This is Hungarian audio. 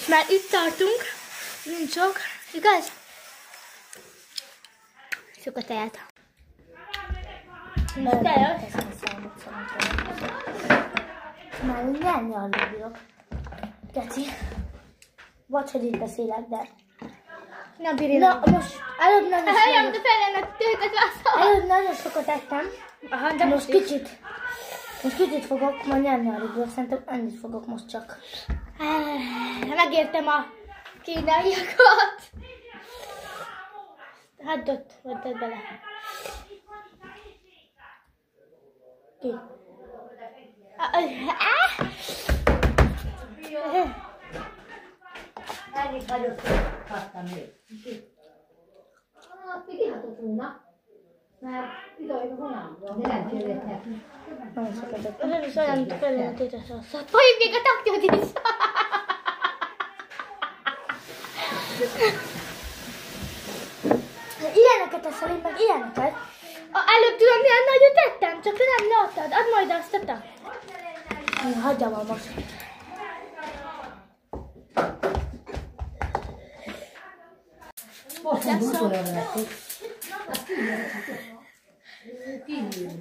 Már itt tartunk. Nincs sok. Igaz? Sok a teját. Mert már nyelni aludjak. Geci. Vagy, hogy így beszélek, de... Na, Biri. Na, most előbb nagyon Helyem, de fellennek tőket vászol. előbb nagyon sokat ettem. Aha, de Most kicsit fogok, majd nyelni aludjak. Szerintem ennyit fogok most csak. Megértem a kínaiakat. Hagyd ott bele. Ki? Ennyit hagyott, hattam még. Kihatott volna, mert idejében honnan, de nem kérdeztek. Nagyon sokat ettem. Ez is olyan felületétes rosszat. Folyik még a taknyod is. Ilyeneket eszel, én meg ilyeneket. Előbb tudom, milyen nagyot ettem, csak te nem láttad. Add majd azt a tak. Hagyjam el most. Most nem utoljára vették. Kívül.